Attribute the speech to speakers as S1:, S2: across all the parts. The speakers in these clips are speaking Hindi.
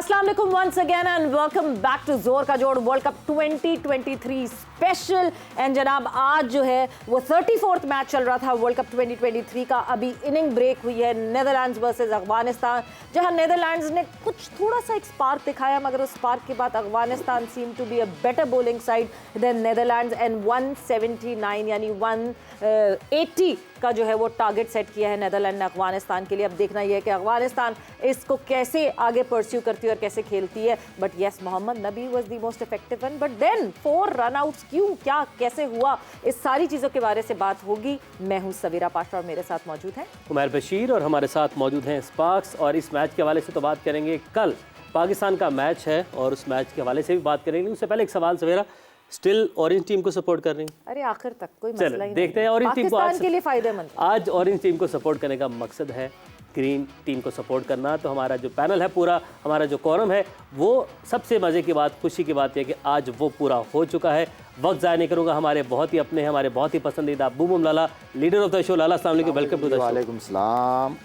S1: अस्सलाम वालेकुम once again and welcome back to जोर का जोड़ वर्ल्ड कप 2023 स्पेशल। एंड जनाब आज जो है वो 34th मैच चल रहा था वर्ल्ड कप 2023 का। अभी इनिंग ब्रेक हुई है नेदरलैंड्स वर्सेस अफगानिस्तान, जहां नेदरलैंड्स ने कुछ थोड़ा सा एक स्पार्क दिखाया, मगर उस स्पार्क के बाद Afghanistan seem to be a better bowling side than Netherlands and 179 यानी 180 का जो है वो टारगेट सेट किया है नेदरलैंड ने अफगानिस्तान के लिए। अब देखना यह है कि अफगानिस्तान इसको कैसे आगे परस्यू करती है और कैसे खेलती है। But yes, Mohammad Nabi was the most effective one, but then 4 run outs क्यों, क्या, कैसे हुआ, इस सारी चीज़ों के बारे से बात होगी। मैं हूँ सवीरा पाशा और मेरे साथ मौजूद हैं
S2: उमर बशीर और हमारे साथ मौजूद हैं स्पार्क्स। और इस मैच के हवाले से तो बात करेंगे, कल पाकिस्तान का मैच है और उस मैच के हवाले से भी बात करेंगे। उससे पहले एक सवाल सवेरा, स्टिल ऑरेंज टीम को सपोर्ट कर रही हैं?
S1: अरे आखिर तक कोई मसला ही नहीं।
S2: देखते हैं ऑरेंज टीम को
S1: पाकिस्तान के लिए फायदेमंद।
S2: आज ऑरेंज टीम को सपोर्ट करने का मकसद है ग्रीन टीम को सपोर्ट करना। तो हमारा जो पैनल है पूरा, हमारा जो कोरम है, वो सबसे मज़े की बात, खुशी की बात है कि आज वो पूरा हो चुका है। वक्त ज़ाया नहीं करूँगा, हमारे बहुत ही अपने, हमारे बहुत ही पसंदीदा बुम लाला, लीडर ऑफ द शो। लाला अस्सलाम वालेकुम, वेलकम टू द शो।
S3: वालेकुम सलाम।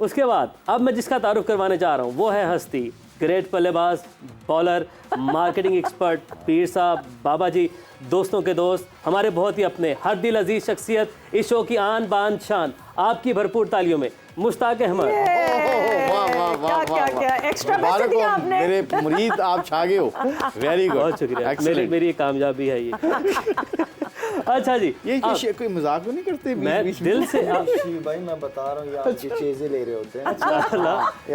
S2: उसके बाद अब मैं जिसका तारुफ करवाने जा रहा हूँ वो है हस्ती, ग्रेट बल्लेबाज, बॉलर, मार्केटिंग एक्सपर्ट, पीर साहब, बाबा जी, दोस्तों के दोस्त, हमारे बहुत ही अपने, हर दिल अजीज शख्सियत, इस शो की आन बान शान, आपकी भरपूर तालियों में मुश्ताक अहमद।
S1: क्या एक्स्ट्रा पैसे दिए आपने।
S3: मेरे मुरीद आप छागे हो, वेरी गुड,
S2: बहुत शुक्रिया, मेरी कामयाबी है ये। अच्छा जी,
S3: ये कोई मजाक तो नहीं करते?
S2: मैं दिल से
S4: भाई मैं बता रहा हूँ यार, चीजें ले रहे होते हैं।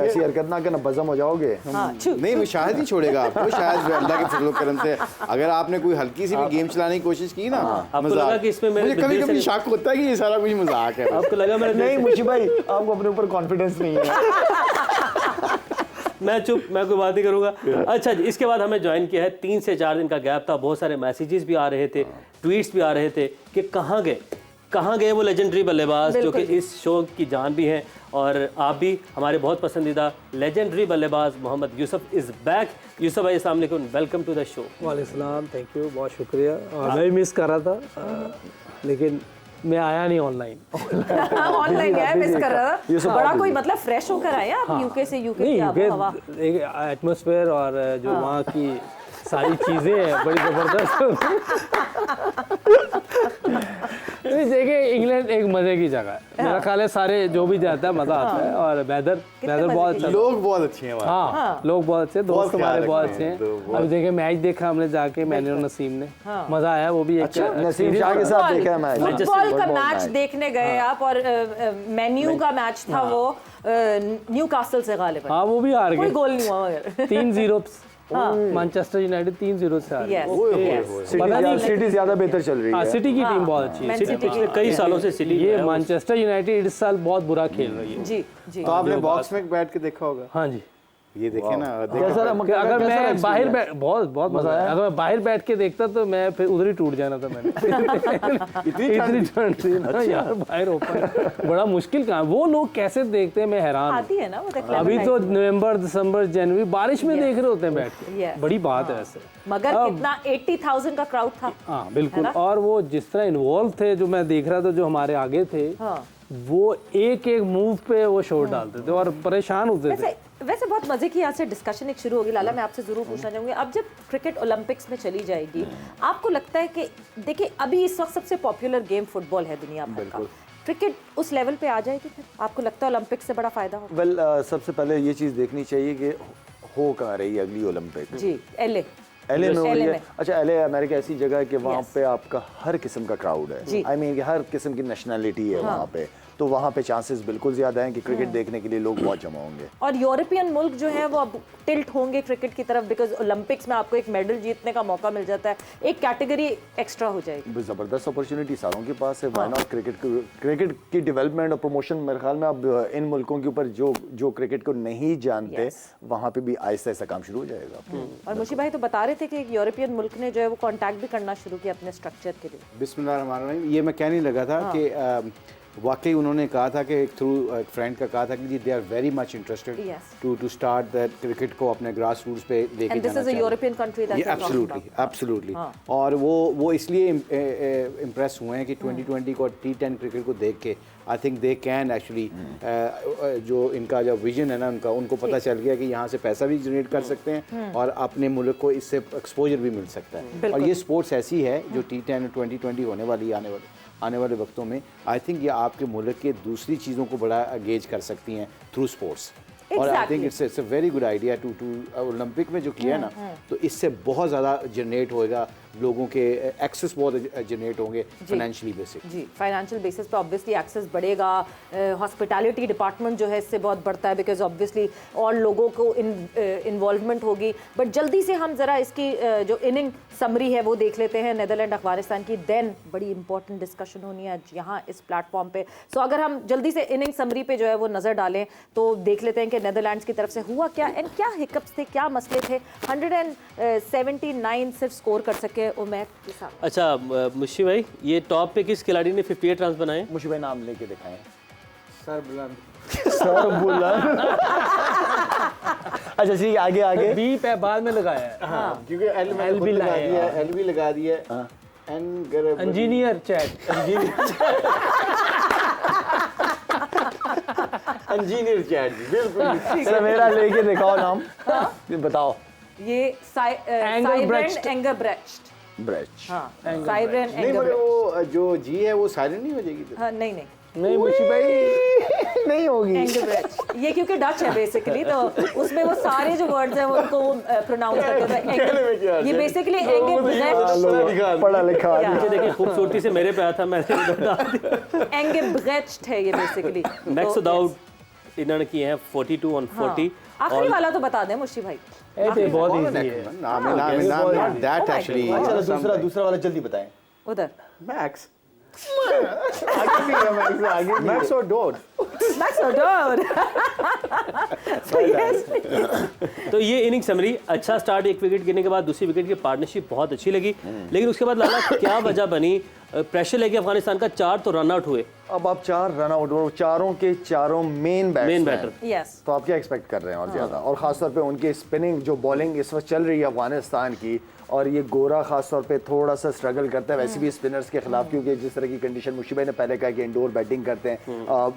S3: ऐसी हरकत ना करना, बज़म हो जाओगे। नहीं, वो शायद ही छोड़ेगा आपको, शायद अल्लाह के फजल करम से। अगर आपने कोई हल्की सी भी गेम चलाने की कोशिश की ना,
S2: आपको लगा कि इसमें
S3: मुझे कभी कभी शक होता है कि ये सारा कुछ मजाक है।
S2: आपको लगा मेरे
S4: नहीं मुशी भाई, आपको अपने ऊपर कॉन्फिडेंस नहीं है।
S2: मैं चुप, मैं कोई बात नहीं करूंगा। अच्छा जी, इसके बाद हमें ज्वाइन किया है, 3 से 4 दिन का गैप था, बहुत सारे मैसेजेस भी आ रहे थे, ट्वीट्स भी आ रहे थे कि कहाँ गए वो लेजेंडरी बल्लेबाज जो कि इस शो की जान भी हैं। और आप भी हमारे बहुत पसंदीदा लेजेंडरी बल्लेबाज मोहम्मद यूसुफ इज़ बैक। यूसुफ भाई अस्सलाम वालेकुम, वेलकम टू द शो।
S5: वालेकुम सलाम, थैंक यू, बहुत शुक्रिया। और मैं भी मिस कर रहा था, लेकिन मैं आया नहीं ऑनलाइन।
S1: ऑनलाइन गया मिस कर रहा था। बड़ा कोई मतलब फ्रेश होकर आए आप यूके से? यूके की आबोहवा,
S5: एक एटमॉस्फेयर और जो वहाँ की सारी चीज़ें हैं बड़ी ज़बरदस्त। देखिए, इंग्लैंड एक मज़े की जगह है, मेरा ख्याल है। सारे जो भी जाता है मज़ा आता है, और वेदर बहुत अच्छा,
S3: लोग बहुत अच्छे हैं।
S5: हाँ, लोग बहुत अच्छे, दोस्त हमारे बहुत अच्छे हैं। अभी देखिए मैच देखा हमने जाके, मैंने और नसीम ने, मज़ा आया। वो भी एक
S4: नसीम शाह के साथ देखा है मैच।
S1: फुटबॉल का मैच देखने गए आप, और मेन्यू का मैच था वो न्यूकासल से गालिबन।
S5: हाँ, वो भी हार गए,
S1: कोई गोल नहीं हुआ मगर
S5: 3-0 मैनचेस्टर यूनाइटेड 3-0 से हार गई।
S4: सिटी ज्यादा बेहतर चल रही है।
S5: सिटी की टीम बहुत अच्छी है।
S1: सिटी
S2: पिछले कई सालों से सिटी
S5: ये मैनचेस्टर यूनाइटेड इस साल बहुत बुरा खेल रही है।
S1: जी जी।
S3: तो आपने बॉक्स में बैठ के देखा होगा?
S5: हाँ जी,
S3: ये देखे ना,
S5: अगर मैं बाहर बैठ, बहुत मजा आया। अगर मैं बाहर बैठ के देखता तो मैं फिर उधर ही टूट जाना था। मैंने इतनी ठंड थी ना यार, बाहर ओपन बड़ा मुश्किल काम। वो लोग कैसे देखते हैं, मैं हैरान
S1: आती है ना वो।
S5: अभी तो नवंबर, दिसंबर, जनवरी बारिश में देख रहे होते हैं बैठ के, बड़ी बात है वैसे।
S1: मगर कितना 80,000 का क्राउड था।
S5: हाँ बिल्कुल, और वो जिस तरह इन्वॉल्व थे, जो मैं देख रहा था, जो हमारे आगे थे, वो एक एक मूव पे वो शॉट डालते थे और परेशान होते थे।
S1: वैसे बहुत मजे की यहाँ से डिस्कशन एक शुरू होगी। लाला, मैं आपसे जरूर पूछना चाहूंगी, अब जब क्रिकेट ओलंपिक्स में चली जाएगी, आपको लगता है कि देखिए अभी इस वक्त सबसे पॉपुलर गेम फुटबॉल है दुनिया भर का, क्रिकेट उस लेवल पे आ जाएगी फिर? आपको लगता है ओलंपिक्स से बड़ा फायदा होगा?
S4: वेल, सबसे पहले ये चीज़ देखनी चाहिए कि हो कहाँ रही है अगली ओलंपिक।
S1: जी, एलए
S4: में हो रही है। अच्छा, एलए अमेरिका ऐसी जगह है कि वहाँ पे आपका हर किस्म का क्राउड है। आई मीन कि हर किस्म की नेशनैलिटी है वहाँ पे, तो वहाँ पे चांसेस बिल्कुल ज़्यादा हैं कि क्रिकेट देखने के लिए लोग बहुत जमा होंगे।
S1: और यूरोपियन मुल्क जो है वो अब टिल्ट होंगे क्रिकेट की तरफ, बिकॉज ओलंपिक्स में आपको एक मेडल जीतने का मौका मिल जाता है, एक कैटेगरी एक्स्ट्रा हो जाएगी।
S4: ज़बरदस्त अपॉर्चुनिटी सारों के पास है। Why not? क्रिकेट की डेवलपमेंट और प्रमोशन मेरे ख्याल में अब इन मुल्कों के ऊपर जो क्रिकेट को नहीं जानते, वहाँ पे भी आहिस्ता आहिस्ता काम शुरू हो जाएगा।
S1: और मुशी भाई तो बता रहे थे कि एक यूरोपियन मुल्क ने जो है वो कॉन्टैक्ट भी करना शुरू किया अपने स्ट्रक्चर के लिए।
S3: बिस्मिल्लाह रहमान रहीम। ये मैं कहने लगा था कि वाकई उन्होंने कहा था कि थ्रू फ्रेंड का कहा था कि जी they are very much interested
S1: Yes.
S3: To start that cricket को अपने ग्रास रूट्स पे लेके
S1: And this
S3: जाना
S1: is a
S3: चाहिए।
S1: European country that
S3: ये
S1: they're talking
S3: absolutely
S1: about.
S3: Absolutely
S1: हाँ.
S3: और वो इसलिए इम्प्रेस हुए हैं कि 2020 को T10 क्रिकेट को देख के I think they can actually जो इनका जो विजन है ना उनको पता चल गया कि यहाँ से पैसा भी जनरेट कर सकते हैं और अपने मुल्क को इससे एक्सपोजर भी मिल सकता है। और ये स्पोर्ट्स ऐसी है जो T10 2020 होने वाली आने वाले वक्तों में आई थिंक ये आपके मुल्क के दूसरी चीज़ों को बड़ा एंगेज कर सकती हैं थ्रू स्पोर्ट्स। और I think it's a very good idea to Olympic में जो किया है ना तो इससे बहुत ज़्यादा जनरेट होएगा, लोगों के एक्सेस बहुत जनरेट होंगे फाइनेंशियली बेसिक।
S1: जी, फाइनेंशियल बेसिस पे ऑब्वियसली एक्सेस बढ़ेगा, हॉस्पिटैलिटी डिपार्टमेंट जो है इससे बहुत बढ़ता है बिकॉज ऑब्वियसली और लोगों को इन्वॉल्वमेंट होगी। बट जल्दी से हम ज़रा इसकी जो इनिंग समरी है वो देख लेते हैं नीदरलैंड अफगानिस्तान की, देन बड़ी इंपॉर्टेंट डिस्कशन होनी है यहाँ इस प्लेटफॉर्म पे। सो अगर हम जल्दी से इनिंग समरी पे जो है वो नज़र डालें तो देख लेते हैं कि नीदरलैंड्स की तरफ से हुआ क्या एंड क्या हिकअप्स थे, क्या मसले थे। 179 सिर्फ स्कोर कर सके उमैर के साथ।
S2: अच्छा मुशी भाई, ये टॉप पे किस खिलाड़ी ने 58 रन बनाए?
S4: मुशी भाई नाम लेके दिखाएं।
S3: सर बुलंद
S4: सर बुलंद। अच्छा ठीक, आगे
S5: बी पे बाद में लगाया है।
S1: हाँ।
S3: क्योंकि एल
S5: L भी
S3: लगा
S5: लगाया
S3: दिया है, एल भी लगा दिया है,
S5: इंजीनियर चैट,
S3: इंजीनियर चैट बिल्कुल।
S4: चलो मेरा लेके दिखाओ नाम, बताओ।
S1: ये
S5: Engelbrecht.
S1: एंगरब्रेक्ट।
S4: ब्रेच।
S1: हाँ, साइब्रेन
S3: नहीं मगर वो जो जी है वो साइलेंट नहीं हो जाएगी?
S1: हाँ, नहीं
S5: नहीं मुशी भाई
S4: नहीं होगी।
S1: एंगरब्रेक्ट ये क्योंकि डच है बेसिकली, तो उसमें वो सारे जो वर्ड्स हैं वो उनको प्रोनाउंस करते थे। ये बेसिकली एंगरब्रेक्ट,
S4: पढ़ा लिखा
S1: या।
S2: नीचे देखिए खूबसूरती से मेरे पे आया था, मैंने बता दिया।
S1: एंगरब्रेक्ट है ये बेसिकली।
S2: मैक्स आउट इन्होंने किए हैं 42 ऑन 40।
S1: आखिरी वाला तो बता दें मुशी भाई।
S5: बहुत इजी है।
S3: नाम दैट एक्चुअली।
S4: चलो दूसरा वाला जल्दी बताएं।
S1: उधर
S3: मैक्स आगे भी है, मैक्स और dot.
S1: Max odour. So yes,
S2: तो ये इनिंग समरी, अच्छा स्टार्ट, एक विकेट गिरने के बाद दूसरी विकेट की पार्टनरशिप बहुत अच्छी लगी, लेकिन उसके बाद लाला क्या वजह बनी? प्रेशर लेके अफगानिस्तान का 4 तो रन आउट हुए।
S4: अब आप 4 रन आउट और चारों के चारों मेन
S2: बैटर।
S1: yes.
S4: तो आप क्या एक्सपेक्ट कर रहे हैं और ज़्यादा, और ख़ासतौर पे उनके स्पिनिंग जो बॉलिंग इस वक्त चल रही है अफगानिस्तान की, और ये गोरा खासतौर पे थोड़ा सा स्ट्रगल करता है वैसे भी स्पिनर्स के खिलाफ, क्योंकि जिस तरह की कंडीशन मुशी भाई ने पहले कहा कि इंडोर बैटिंग करते हैं,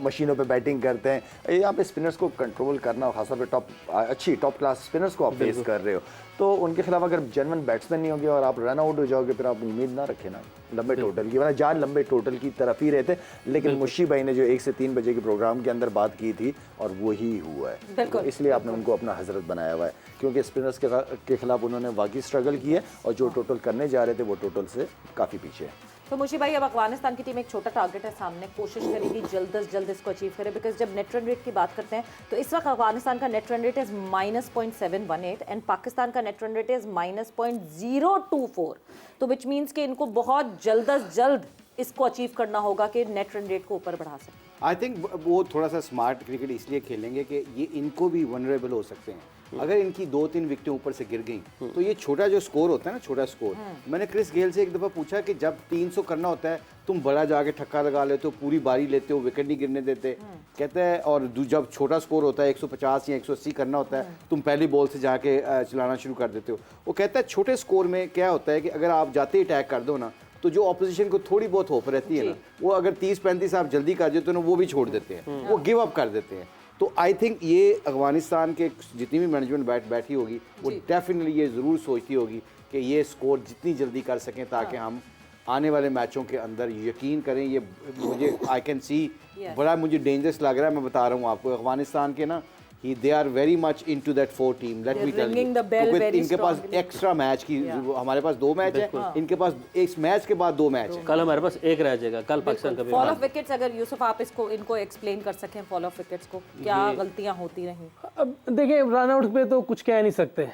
S4: मशीनों पे बैटिंग करते हैं, यहाँ पे स्पिनर्स को कंट्रोल करना, खासतौर पे टॉप क्लास स्पिनर्स को आप फेस कर रहे हो, तो उनके खिलाफ अगर जेन्युइन बैट्समैन नहीं होंगे और आप रन आउट हो जाओगे फिर आप उम्मीद ना रखें ना लंबे टोटल की, वरना जान लंबे टोटल की तरफ ही रहते। लेकिन मुशी भाई ने जो 1 से 3 बजे के प्रोग्राम के अंदर बात की थी और वही हुआ है, तो इसलिए आपने उनको अपना हजरत बनाया हुआ है, क्योंकि स्पिनर्स के खिलाफ उन्होंने वाकई स्ट्रगल की है और जो टोटल करने जा रहे थे वो टोटल से काफ़ी पीछे है।
S1: तो मुशी भाई अब अफगानिस्तान की टीम एक छोटा टारगेट है सामने, कोशिश करेगी जल्द से जल्द इसको अचीव करे, बिकॉज जब नेट रन रेट की बात करते हैं तो इस वक्त अफगानिस्तान का net run rate is -0.718 and Pakistan का नेट रन रेट इज -0.024, तो विच मीन्स कि इनको बहुत जल्द से जल्द इसको अचीव करना होगा कि नेट रन रेट को ऊपर बढ़ा सकें।
S3: आई थिंक वो थोड़ा सा स्मार्ट क्रिकेट इसलिए खेलेंगे कि ये इनको भी वनरेबल हो सकते हैं। अगर इनकी 2-3 विकेटें ऊपर से गिर गई तो ये छोटा जो स्कोर होता है ना, छोटा स्कोर, मैंने क्रिस गेल से एक दफ़ा पूछा कि जब 300 करना होता है तुम बड़ा जाके ठक्का लगा लेते हो, पूरी बारी लेते हो, विकेट नहीं गिरने देते, कहता है, और जब छोटा स्कोर होता है 150 या 180 करना होता है तुम पहली बॉल से जाके चलाना शुरू कर देते हो। वो कहता है छोटे स्कोर में क्या होता है कि अगर आप जाते ही अटैक कर दो ना तो जो ऑपोजिशन को थोड़ी बहुत होप रहती है ना, वो अगर 30-35 आप जल्दी कर देते हो ना वो भी छोड़ देते हैं, वो गिव अप कर देते हैं। तो आई थिंक ये अफगानिस्तान के जितनी भी मैनेजमेंट बैठी होगी वो डेफिनेटली ये ज़रूर सोचती होगी कि ये स्कोर जितनी जल्दी कर सकें ताकि हम आने वाले मैचों के अंदर यकीन करें। ये मुझे आई कैन सी बड़ा मुझे डेंजरस लग रहा है, मैं बता रहा हूँ आपको, अफगानिस्तान के ना they are very much into that 4 team, let me tell you। इनके पास एक्स्ट्रा मैच की, हमारे पास 2 मैच है, इनके पास एक मैच के बाद 2 मैच है,
S2: कल हमारे पास एक रह जाएगा, कल पाकिस्तान का भी।
S1: फॉल ऑफ विकेट्स अगर यूसुफ आप इनको एक्सप्लेन कर सकें, फॉल ऑफ विकेट्स को क्या गलतियां होती रहीं?
S5: अब देखिए रन आउट पे तो कुछ कह नहीं सकते,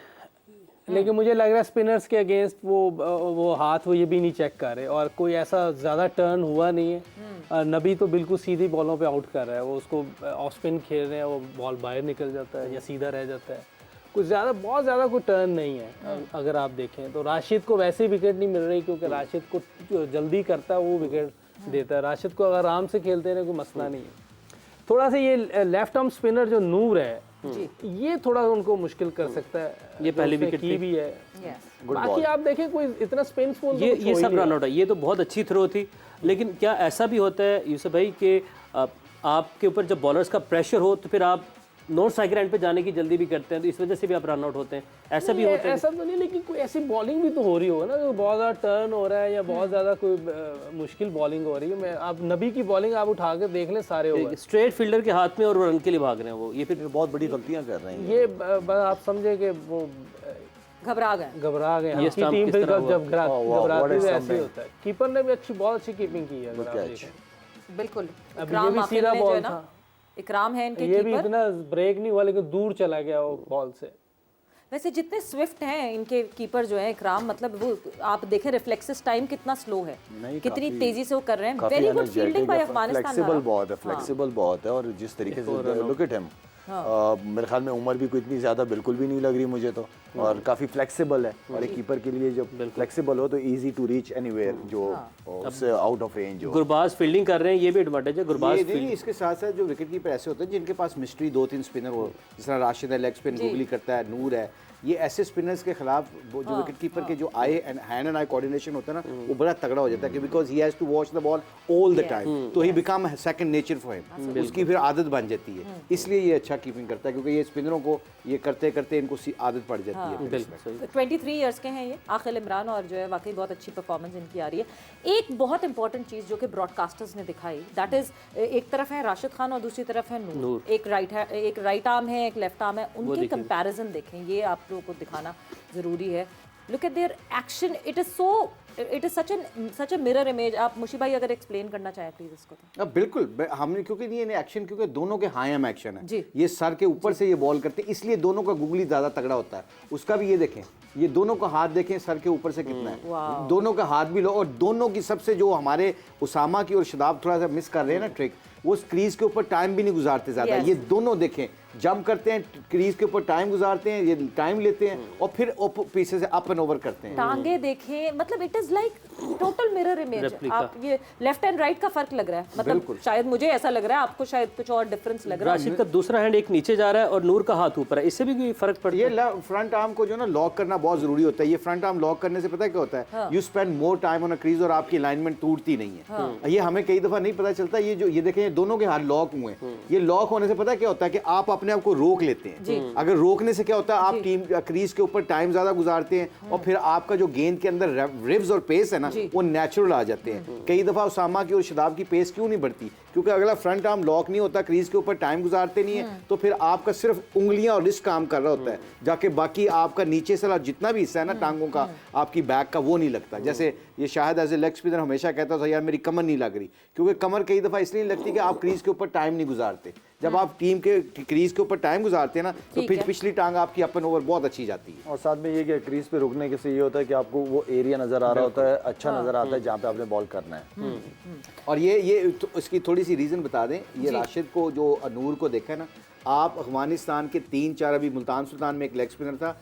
S5: लेकिन मुझे लग रहा है स्पिनर्स के अगेंस्ट वो हाथ वो ये भी नहीं चेक कर रहे, और कोई ऐसा ज़्यादा टर्न हुआ नहीं है। नबी तो बिल्कुल सीधी बॉलों पे आउट कर रहा है, वो उसको ऑफ स्पिन खेल रहे हैं, वो बॉल बाहर निकल जाता है या सीधा रह जाता है, कुछ ज़्यादा बहुत ज़्यादा कोई टर्न नहीं है। अगर आप देखें तो राशिद को वैसे विकेट नहीं मिल रही, क्योंकि राशिद को जो जल्दी करता है वो विकेट देता है। राशिद को अगर आराम से खेलते हैं कोई मसला नहीं है। थोड़ा सा ये लेफ्ट आर्म स्पिनर जो नूर है ये थोड़ा उनको मुश्किल कर सकता है।
S2: ये पहली
S5: उसने
S2: विकेट
S5: की भी है।
S1: Yes.
S5: बाकी आप देखें कोई इतना स्पिन स्पून
S2: ये सब रन आउट है, ये तो बहुत अच्छी थ्रो थी। लेकिन क्या ऐसा भी होता है यूसुफ भाई कि आपके ऊपर जब बॉलर्स का प्रेशर हो तो फिर आप नॉन स्ट्राइक एंड पे जाने की जल्दी भी करते हैं, तो इस वजह से भी आप रन आउट होते हैं, ऐसा भी होता है?
S5: ऐसा तो नहीं, लेकिन कोई ऐसी बॉलिंग भी तो हो रही होगा ना जो बहुत ज़्यादा टर्न हो रहा है या बहुत ज़्यादा कोई मुश्किल बॉलिंग हो रही है। मैं आप नबी की बॉलिंग आप उठा के देख लें सारे ओवर
S2: स्ट्रेट फील्डर के हाथ में और वो रन के लिए भाग रहे हैं, वो ये फिर
S4: बहुत बड़ी गलतियां कर रहे हैं।
S5: ये आप समझे कि वो
S1: घबरा गए।
S5: ये
S2: स्टंप
S5: टीम
S2: किस
S5: पे
S2: तरह
S5: जब घबराती है ऐसे ही
S4: stumping.
S5: होता है। कीपर ने भी बहुत अच्छी कीपिंग की है अगर आप देखें।
S1: बिल्कुल।
S5: अब ये
S1: इकराम
S5: भी
S1: आखिर
S5: सीधा
S1: में जो
S5: बॉल
S1: है ना,
S5: था।
S1: इकराम है इनके
S5: ये भी
S1: कीपर।
S5: इतना ब्रेक नहीं हुआ लेकिन दूर चला गया वो बॉल से।
S1: वैसे जितने स्विफ्ट हैं इनके कीपर जो है इकराम, मतलब वो आप देखें रिफ्लेक्सेस टाइम कितना स्लो है, कितनी तेजी से वो कर रहे हैं। Very good fielding by Afghanistan.
S4: Flexible बहुत है, फ्लेक्सिबल बहुत है। और जिस तरीके से लुक एट हिम, मेरे ख्याल में उम्र भी कोई इतनी ज्यादा बिल्कुल भी नहीं लग रही मुझे तो, और काफी फ्लेक्सिबल है। और एक कीपर के लिए जब फ्लेक्सिबल हो तो इजी टू रीच एनीवेयर, जो उससे आउट ऑफ रेंज हो।
S2: गुरबाज फील्डिंग कर रहे हैं, ये भी एडवांटेज है। गुरबाज
S3: इसके साथ साथ जो विकेट कीपर ऐसे होते हैं जिनके पास मिस्ट्री 2-3 स्पिनर हो, जिस तरह राशिद है लेग स्पिन गूगली करता है, नूर है, ये ऐसे स्पिनर्स के खिलाफ जो विकेट कीपर के जो eye and hand and eye coordination होता है ना, वो बड़ा तगड़ा हो जाता है, because he has to watch the ball all the time, तो he become second nature for him, उसकी फिर आदत बन जाती है। इसलिए ये अच्छा कीपिंग करता है, क्योंकि ये स्पिनरों को ये करते करते इनको आदत पड़ जाती है।
S2: बिल्कुल
S1: 23 इयर्स के हैं ये आखिल इमरान, और जो है वाकई बहुत अच्छी परफॉर्मेंस इनकी आ रही है। एक बहुत इंपॉर्टेंट चीज़ जो कि ब्रॉडकास्टर्स ने दिखाई, दैट इज़ एक तरफ है राशिद खान और दूसरी तरफ है नूर। एक राइट आर्म है, एक लेफ्ट आर्म है, उनकी कंपैरिजन देखें, ये आप लोगों को दिखाना ज़रूरी है। Look at their action, it is such a mirror image. आप मुशी भाई अगर एक्सप्लेन करना चाहें प्लीज इसको तो।
S3: बिल्कुल, हमने क्योंकि ये एक्शन, क्योंकि दोनों के हाई एम एक्शन है,
S1: जी।
S3: ये सर के ऊपर से ये बॉल करते हैं, इसलिए दोनों का गुगली ज्यादा तगड़ा होता है। उसका भी ये देखें, ये दोनों का हाथ देखें सर के ऊपर से कितना है, दोनों का हाथ भी लो। और दोनों की सबसे जो हमारे उसामा की और शदाब थोड़ा सा मिस कर रहे हैं ना ट्रिक, वो क्रीज के ऊपर टाइम भी नहीं गुजारते ज्यादा। ये दोनों देखें, जंप करते हैं, क्रीज के ऊपर टाइम गुजारते हैं, ये टाइम लेते हैं और फिर पीछे से अप एंड ओवर करते हैं।
S1: टांगे देखें, मतलब it is like total mirror image. आप ये लेफ्ट एंड राइट का फर्क लग रहा है, मतलब शायद मुझे ऐसा लग रहा है, आपको शायद कुछ और डिफरेंस लग रहा है।
S2: राशिद का दूसरा हैंड एक नीचे जा रहा है और नूर का हाथ ऊपर है, इससे भी कोई फर्क पड़ता है?
S3: ये फ्रंट आर्म को जो ना लॉक करना बहुत जरूरी होता है। ये फ्रंट आर्म लॉक करने से पता है क्या होता है, you spend more time on a crease और आपकी अलाइनमेंट टूटती नहीं है। ये हमें कई दफा नहीं पता चलता। ये जो ये देखें, ये दोनों के हाथ लॉक हुए हैं। ये लॉक होने से पता है क्या होता है कि आप अपने आप को रोक लेते हैं। अगर रोकने से क्या होता है, आप टीम क्रीज के ऊपर टाइम ज्यादा गुजारते हैं और फिर आपका जो गेंद के अंदर रिव्स और पेस है ना, वो नेचुरल आ जाते हैं। कई दफा उसामा की और शदाब की पेस क्यों नहीं बढ़ती, क्योंकि अगला फ्रंट आर्म लॉक नहीं होता, क्रीज के ऊपर टाइम गुजारते नहीं है, तो फिर आपका सिर्फ उंगलियां और रिस्ट काम कर रहा होता है, जाके बाकी आपका नीचे से जितना भी हिस्सा है ना टांगों का, आपकी बैक का, वो नहीं लगता। जैसे ये शायद एज ए लेग स्पिनर हमेशा कहता था यार मेरी कमर नहीं लग रही, क्योंकि कमर कई दफा इसलिए नहीं लगती कि आप क्रीज के ऊपर टाइम नहीं गुजारते। जब आप टीम के क्रीज के ऊपर टाइम गुजारते हैं ना, तो पिछली टांग आपकी अप एंड ओवर बहुत अच्छी जाती है।
S4: और साथ में ये कि क्रीज पे रुकने के से ये होता है कि आपको वो एरिया नजर आ रहा होता है, अच्छा नजर आता है जहाँ पे आपने बॉल करना है।
S3: और ये तो इसकी थोड़ी सी रीजन बता दें। ये राशिद को जो नूर को देखा है ना, आप अफगानिस्तान के 3-4, अभी मुल्तान सुल्तान में एक लेग स्पिनर था,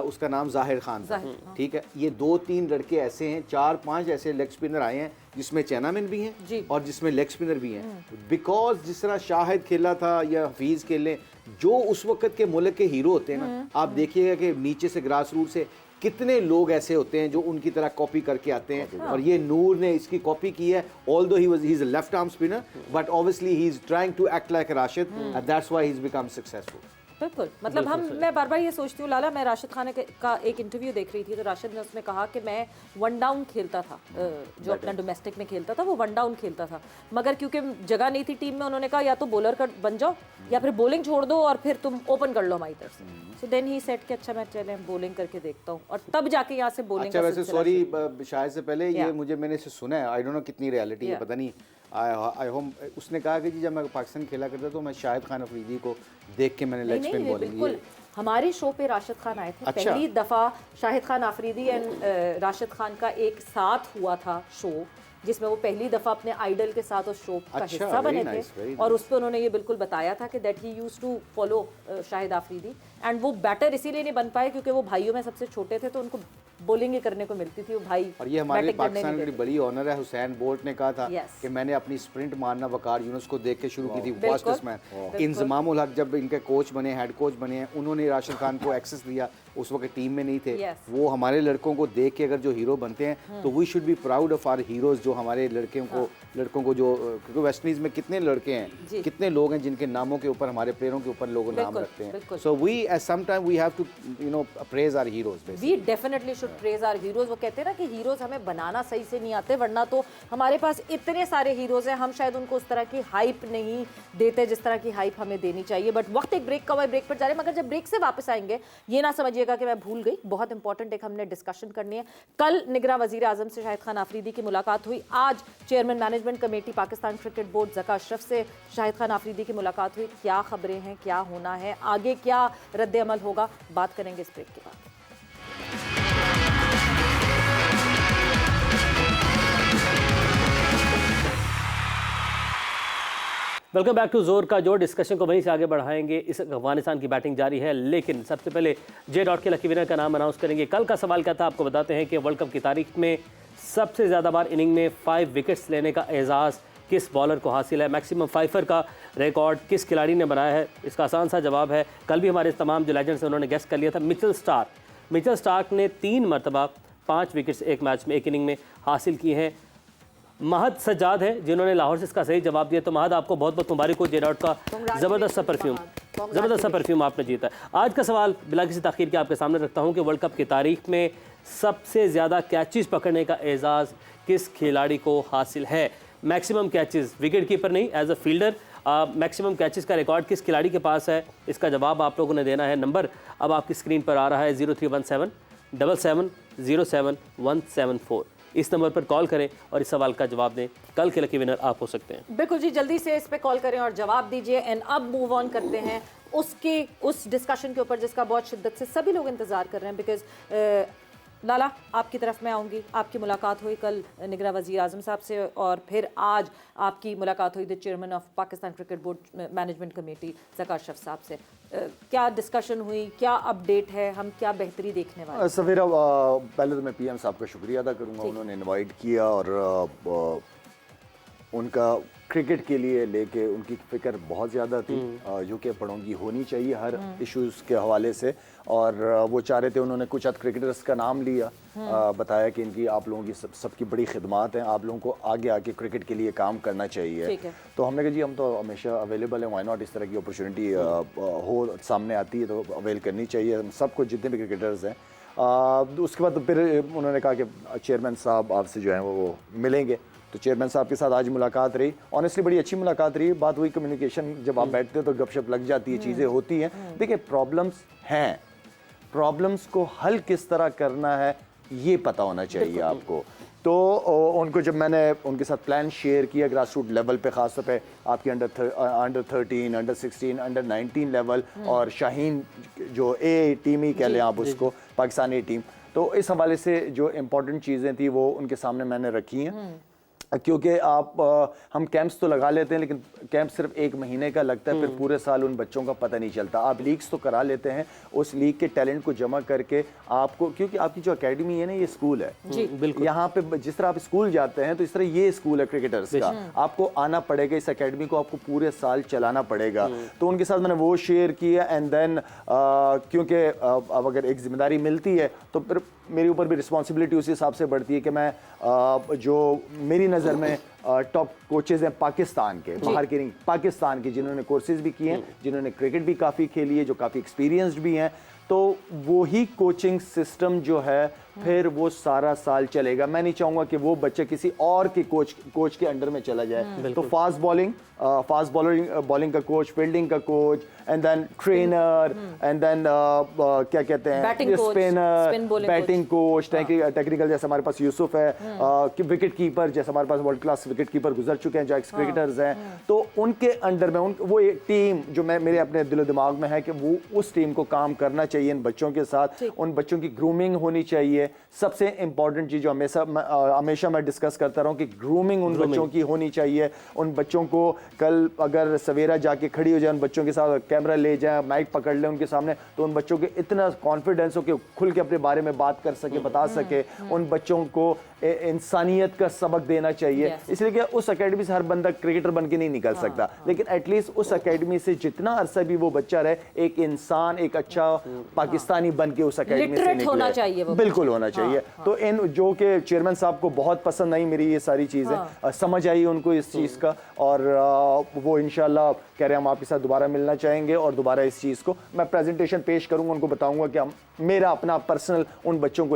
S3: उसका नाम जाहिर खान था, ठीक है। ये 2-3 लड़के ऐसे हैं, 4-5 ऐसे लेग स्पिनर आए हैं जिसमें चैनामैन भी हैं और जिसमें लेग स्पिनर भी हैं। बिकॉज जिस तरह शाहिद खेला था या हफीज खेले, जो उस वक्त के मुल्क के हीरो होते हैं ना, आप देखिएगा कि नीचे से ग्रास रूट से कितने लोग ऐसे होते हैं जो उनकी तरह कॉपी करके आते हैं। और ये नूर ने इसकी कॉपी की है, although he is a left arm spinner, but obviously he is trying to act like Rashid and that's why he is become successful.
S1: बिल्कुल, मतलब मैं बार बार ये सोचती हूँ लाला, मैं राशिद खान का एक इंटरव्यू देख रही थी, तो राशिद ने उसमें कहा कि मैं 1 डाउन खेलता था, जो अपना डोमेस्टिक में खेलता था वो 1 डाउन खेलता था, मगर क्योंकि जगह नहीं थी टीम में, उन्होंने कहा या तो बॉलर का बन जाओ या फिर बॉलिंग छोड़ दो और फिर तुम ओपन कर लो हमारी तरफ से। सो देन ही सेड कि अच्छा मैं चले बॉलिंग करके देखता हूँ, और तब जाके यहाँ से बॉलिंग।
S3: अच्छा, वैसे सॉरी शायद से पहले ये मैंने इसे सुना है, आई डोंट नो कितनी रियलिटी है, पता नहीं। आई होप उसने कहा कि जी जब मैं पाकिस्तान खेला करता तो मैं शाहिद खान अफरीदी को देख के मैंने लेग स्पिन बॉलिंग की।
S1: हमारे शो पे राशिद खान आए थे,
S3: अच्छा।
S1: पहली दफ़ा शाहिद खान आफरीदी एंड राशिद खान का एक साथ हुआ था शो, जिसमें वो पहली दफ़ा अपने आइडल के साथ उस शो का
S3: अच्छा,
S1: हिस्सा बने
S3: nice,
S1: थे। और उस पर उन्होंने ये बिल्कुल बताया था कि that he used to follow Shahid Afridi, and वो बैटर इसीलिए नहीं बन पाए क्योंकि वो भाइयों में सबसे छोटे थे, तो उनको बॉलिंग ही करने को मिलती थी वो भाई।
S3: और ये हमारे
S1: बैटिंग करने
S3: पाकिस्तान
S1: नहीं
S3: की
S1: देते।
S3: बड़ी ऑनर है। हुसैन बोल्ट ने कहा था
S1: Yes.
S3: कि मैंने अपनी स्प्रिंट मारना वकार यूनुस को देख के शुरू की थी,
S1: बिल्कुल,
S3: फास्टेस्ट मैन।
S1: बिल्कुल।
S3: इंजमामुल हक जब इनके कोच बने, हेड कोच बने हैं, उन्होंने राशिद खान को एक्सेस दिया, उस वक्त टीम में नहीं थे।
S1: Yes.
S3: वो हमारे लड़कों को देख के अगर जो हीरो बनते हैं तो we should be proud of our heroes, जो हमारे लड़कों को जो, क्योंकि वेस्ट इंडीज में कितने लड़के हैं, कितने लोग हैं जिनके नामों के ऊपर, हमारे प्लेयरों के ऊपर लोग नाम रखते हैं। So we at some time we have to praise our heroes.
S1: We definitely should praise our heroes. वो कहते हैं ना कि हीरोज हमें बनाना सही से नहीं आते, वरना तो हमारे पास इतने सारे हीरोज हैं, हम शायद उनको उस तरह की हाइप नहीं देते जिस तरह की हाइप हमें देनी चाहिए। बट वक्त एक ब्रेक का हुआ, ब्रेक पर जा रहे हैं, मगर जब ब्रेक से वापस आएंगे ये ना समझिएगा कि मैं भूल गई, बहुत इंपॉर्टेंट एक हमने डिस्कशन करनी है। कल निगरां वजीर आजम से शाहिद खान आफरीदी की मुलाकात हुई, आज chairman management committee Pakistan cricket board Zaka Ashraf से शाहिद खान आफरीदी की मुलाकात हुई। क्या खबरें हैं, क्या होना है आगे, क्या रद्द अमल होगा, बात करेंगे इस ब्रेक के बाद।
S2: वेलकम बैक टू जोर का जोर। डिस्कशन को वहीं से आगे बढ़ाएंगे। इस अफगानिस्तान की बैटिंग जारी है, लेकिन सबसे पहले जे डॉट के लकी विनर का नाम अनाउंस करेंगे। कल का सवाल क्या था आपको बताते हैं कि वर्ल्ड कप की तारीख में सबसे ज़्यादा बार इनिंग में 5 विकेट्स लेने का एजाज़ किस बॉलर को हासिल है। मैक्सिमम फाइफर का रिकॉर्ड किस खिलाड़ी ने बनाया है। इसका आसान सा जवाब है, कल भी हमारे तमाम जो लेजेंड्स हैं उन्होंने गेस कर लिया था, मिचेल स्टार्क। मिचेल स्टार्क ने 3 मरतबा 5 विकेट्स एक मैच में, एक इनिंग में हासिल की हैं। महद सज्जाद है जिन्होंने लाहौर से इसका सही जवाब दिया। तो महद, आपको बहुत बहुत मुबारक हो, जे डॉट का ज़बरदस्त सा परफ्यूम आपने जीता है। आज का सवाल बिला किसी ताख़ीर के आपके सामने रखता हूं कि वर्ल्ड कप की तारीख में सबसे ज़्यादा कैचेस पकड़ने का एजाज़ किस खिलाड़ी को हासिल है। मैक्सिमम कैचेस, विकेट कीपर नहीं, as a fielder maximum catches का रिकॉर्ड किस खिलाड़ी के पास है। इसका जवाब आप लोगों ने देना है। नंबर अब आपकी स्क्रीन पर आ रहा है 0317 77 07 174। इस नंबर पर कॉल करें और इस सवाल का जवाब दें। कल के लकी विनर आप हो सकते हैं।
S1: बिल्कुल जी, जल्दी से इस पे कॉल करें और जवाब दीजिए। एंड अब मूव ऑन करते हैं उस डिस्कशन के ऊपर जिसका बहुत शिद्दत से सभी लोग इंतजार कर रहे हैं। बिकॉज लाला, आपकी तरफ मैं आऊँगी। आपकी मुलाकात हुई कल निगरां वज़ीर आज़म साहब से, और फिर आज आपकी मुलाकात हुई the chairman of Pakistan cricket board management committee Zaka Ashraf साहब से। क्या डिस्कशन हुई, क्या अपडेट है, हम क्या बेहतरी देखने वाले हैं?
S4: सफ़ीरा, पहले तो मैं पीएम साहब का शुक्रिया अदा करूँगा, उन्होंने इनवाइट किया और उनका क्रिकेट के लिए लेके उनकी फ़िक्र बहुत ज़्यादा थी, जो कि पढ़ोंगी होनी चाहिए हर इश्यूज़ के हवाले से। और वो चाह रहे थे, उन्होंने कुछ हद क्रिकेटर्स का नाम लिया, बताया कि इनकी आप लोगों की सबकी बड़ी खिदमात हैं, आप लोगों को आगे आके क्रिकेट के लिए काम करना चाहिए। तो हमने कहा जी हम तो हमेशा अवेलेबल हैं, वाई नॉट, इस तरह की अपॉर्चुनिटी हो सामने आती है तो अवेल करनी चाहिए हम सबको, जितने भी क्रिकेटर्स हैं। उसके बाद तो फिर उन्होंने कहा कि चेयरमैन साहब आपसे जो है वो मिलेंगे। तो चेयरमैन साहब के साथ आज मुलाकात रही, ऑनेस्टली बड़ी अच्छी मुलाकात रही। बात हुई कम्युनिकेशन, जब आप बैठते हो तो गपशप लग जाती है, चीज़ें होती हैं। देखिए, प्रॉब्लम्स हैं, प्रॉब्लम्स को हल किस तरह करना है ये पता होना चाहिए आपको। तो उनको जब मैंने उनके साथ प्लान शेयर किया ग्रास रूट लेवल पे, ख़ासतौर पे आपकी अंडर 13, अंडर 16, अंडर 19 लेवल, और शाहीन जो ए टीम ही कह लें आप उसको, पाकिस्तान ए टीम, तो इस हवाले से जो इम्पोर्टेंट चीज़ें थी वो उनके सामने मैंने रखी हैं। क्योंकि हम कैंप्स तो लगा लेते हैं, लेकिन कैंप सिर्फ 1 महीने का लगता है, फिर पूरे साल उन बच्चों का पता नहीं चलता। आप लीग्स तो करा लेते हैं, उस लीग के टैलेंट को जमा करके आपको, क्योंकि आपकी जो एकेडमी है ना, ये स्कूल है
S1: जी,
S2: बिल्कुल।
S4: यहाँ पे जिस तरह आप स्कूल जाते हैं तो इस तरह ये स्कूल है क्रिकेटर्स का, आपको आना पड़ेगा इस एकेडमी को, आपको पूरे साल चलाना पड़ेगा। तो उनके साथ मैंने वो शेयर किया। एंड देन क्योंकि अब अगर एक जिम्मेदारी मिलती है तो फिर मेरे ऊपर भी रिस्पॉन्सिबिलिटी उस हिसाब से बढ़ती है कि मैं जो मेरी नज़र में टॉप कोचेज़ हैं पाकिस्तान के, बाहर के नहीं, पाकिस्तान के, जिन्होंने कोर्सेज भी किए हैं, जिन्होंने क्रिकेट भी काफ़ी खेली है, जो काफ़ी एक्सपीरियंस्ड भी हैं, तो वही कोचिंग सिस्टम जो है फिर वो सारा साल चलेगा। मैं नहीं चाहूँगा कि वो बच्चे किसी और के कोच के अंडर में चला जाए। तो फास्ट बॉलिंग का कोच, फील्डिंग का coach, and then trainer, and then क्या कहते हैं, स्पिनर, बैटिंग कोच, टेक्निकल जैसे हमारे पास यूसुफ है, विकेट कीपर जैसे हमारे पास वर्ल्ड क्लास विकेट कीपर गुजर चुके हैं, जो एक्स क्रिकेटर्स हैं, तो उनके अंडर में वो एक टीम जो मेरे अपने दिलो दिमाग में है कि वो उस टीम को काम करना चाहिए इन बच्चों के साथ, उन बच्चों की ग्रूमिंग होनी चाहिए। सबसे इंपॉर्टेंट चीज जो हमेशा मैं डिस्कस करता रहा हूं कि ग्रूमिंग उन बच्चों की होनी चाहिए। उन बच्चों को कल अगर सवेरा जाके खड़ी हो जाए, उन बच्चों के साथ कैमरा ले जाए, माइक पकड़ ले उनके सामने, तो उन बच्चों के इतना कॉन्फिडेंस हो कि खुल के अपने बारे में बात कर सके, बता सके। उन बच्चों को इंसानियत का सबक देना चाहिए। इसलिए कि उस एकेडमी से हर बंदा क्रिकेटर बन के नहीं निकल सकता, लेकिन एटलीस्ट उस एकेडमी से जितना अरसा भी वो बच्चा रहे, एक इंसान, एक अच्छा पाकिस्तानी बन के उस एकेडमी से निकले,
S1: होना चाहिए वो,
S4: बिल्कुल होना चाहिए। तो इन जो कि चेयरमैन साहब को बहुत पसंद आई मेरी ये सारी चीज़ें, समझ आई उनको इस चीज़ का, और वो इंशाल्लाह कह रहे हैं हम आपके साथ दोबारा मिलना चाहेंगे और दोबारा इस चीज़ को मैं प्रेजेंटेशन पेश करूंगा, उनको बताऊंगा कि मेरा अपना पर्सनल उन बच्चों को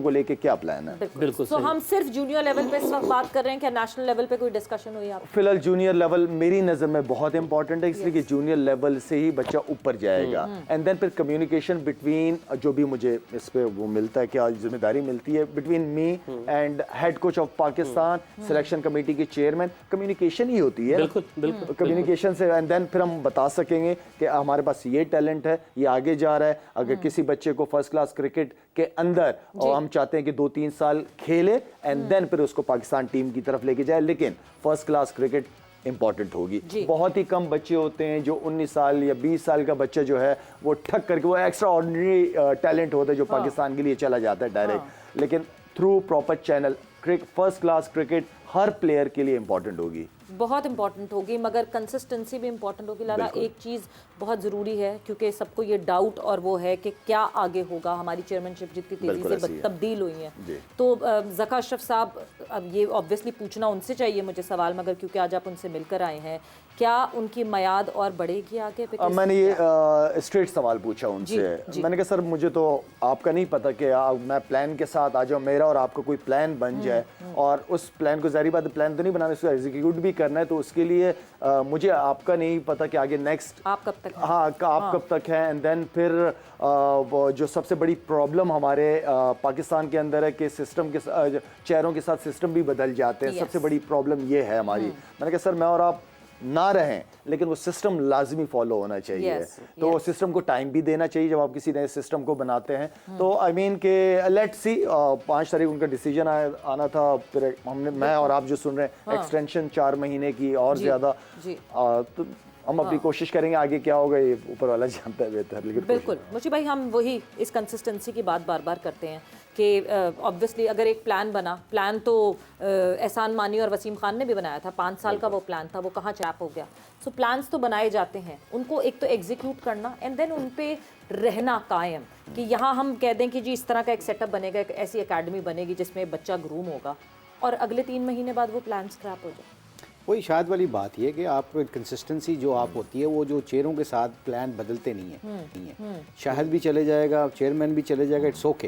S4: लेके क्या प्लान है।
S1: बिल्कुल। तो हम सिर्फ जूनियर लेवल पे इस वक्त बात कर रहे हैं, क्या नेशनल लेवल पे कोई डिस्कशन हुई आप?
S4: फिलहाल जूनियर लेवल मेरी नज़र में बहुत इंपॉर्टेंट है, इसलिए कि जूनियर लेवल से ही बच्चा ऊपर जाएगा, एंड देन फिर कम्युनिकेशन बिटवीन, जो भी मुझे इस पे वो मिलता है, क्या जिम्मेदारी मिलती है between me and head coach of Pakistan, selection committee के चेयरमैन, कम्युनिकेशन ही होती है।
S2: बिल्कुल
S4: कम्युनिकेशन से, एंड देन फिर हम बता सकेंगे कि हमारे पास ये टैलेंट है, ये आगे जा रहा है। अगर किसी बच्चे को फर्स्ट क्लास क्रिकेट के अंदर, और हम चाहते हैं कि 2-3 साल खेले एंड देन फिर उसको पाकिस्तान टीम की तरफ लेके जाए, लेकिन फर्स्ट क्लास क्रिकेट इंपॉर्टेंट होगी। बहुत ही कम बच्चे होते हैं जो 19 साल या 20 साल का बच्चा जो है वो ठक करके, वो एक्स्ट्रा ऑर्डिनरी टैलेंट होता है जो पाकिस्तान के लिए चला जाता है डायरेक्ट, लेकिन through proper channel first class cricket हर प्लेयर के लिए इंपॉर्टेंट होगी,
S1: बहुत इंपॉर्टेंट होगी, मगर कंसिस्टेंसी भी इंपॉर्टेंट होगी। लाला, एक चीज़ बहुत ज़रूरी है, क्योंकि सबको ये डाउट और वो है कि क्या आगे होगा, हमारी चेयरमैनशिप जितनी तेज़ी से तब्दील हुई है। तो ज़का अशरफ साहब, अब ये ऑब्वियसली पूछना उनसे चाहिए मुझे सवाल, मगर क्योंकि आज आप उनसे मिलकर आए हैं, क्या उनकी मयाद और बढ़ेगी आगे?
S4: मैंने ये स्ट्रेट सवाल पूछा उनसे। मैंने कहा सर मुझे तो आपका नहीं पता कि मैं प्लान के साथ आ जाऊँ, मेरा और आपका कोई प्लान बन जाए, और उस प्लान को ज़ाहिर बात प्लान तो नहीं बनाना, उसको एग्जीक्यूट भी करना है, तो उसके लिए मुझे आपका नहीं पता कि आगे नेक्स्ट
S1: आप कब तक,
S4: आप कब तक हैं। एंड देन फिर जो सबसे बड़ी प्रॉब्लम हमारे पाकिस्तान के अंदर है कि सिस्टम के चेहरों के साथ सिस्टम भी बदल जाते हैं। सबसे बड़ी प्रॉब्लम ये है हमारी। मैंने कहा सर मैं और आप ना रहें, लेकिन वो सिस्टम लाजमी फॉलो होना चाहिए। तो वो सिस्टम को टाइम भी देना चाहिए जब आप किसी नए सिस्टम को बनाते हैं। तो आई मीन के लेट्स सी, 5 तारीख उनका डिसीजन आना था, फिर मैं और आप जो सुन रहे हैं एक्सटेंशन 4 महीने की और ज़्यादा, तो हम अपनी कोशिश करेंगे, आगे क्या होगा ये ऊपर वाला जानता है बेहतर। लेकिन
S1: बिल्कुल मुझे भाई, हम वही इस कंसिस्टेंसी की बात बार बार करते हैं कि ऑब्वियसली अगर एक प्लान तो एहसान मानी और वसीम खान ने भी बनाया था, 5 साल का वो प्लान था, वो कहाँ चैप हो गया। सो प्लान्स तो बनाए जाते हैं, उनको एक तो एग्जीक्यूट करना एंड देन उन पे रहना कायम, कि यहाँ हम कह दें कि जी इस तरह का एक सेटअप बनेगा, एक ऐसी एकेडमी बनेगी जिसमें बच्चा ग्रूम होगा, और अगले 3 महीने बाद वो प्लान स्क्रैप हो जाए।
S3: वही शायद वाली बात ये कि आप कंसिस्टेंसी जो आप होती है, वो जो चेयरों के साथ प्लान बदलते नहीं है। शाहिद भी चले जाएगा, चेयरमैन भी चले जाएगा, इट्स ओके,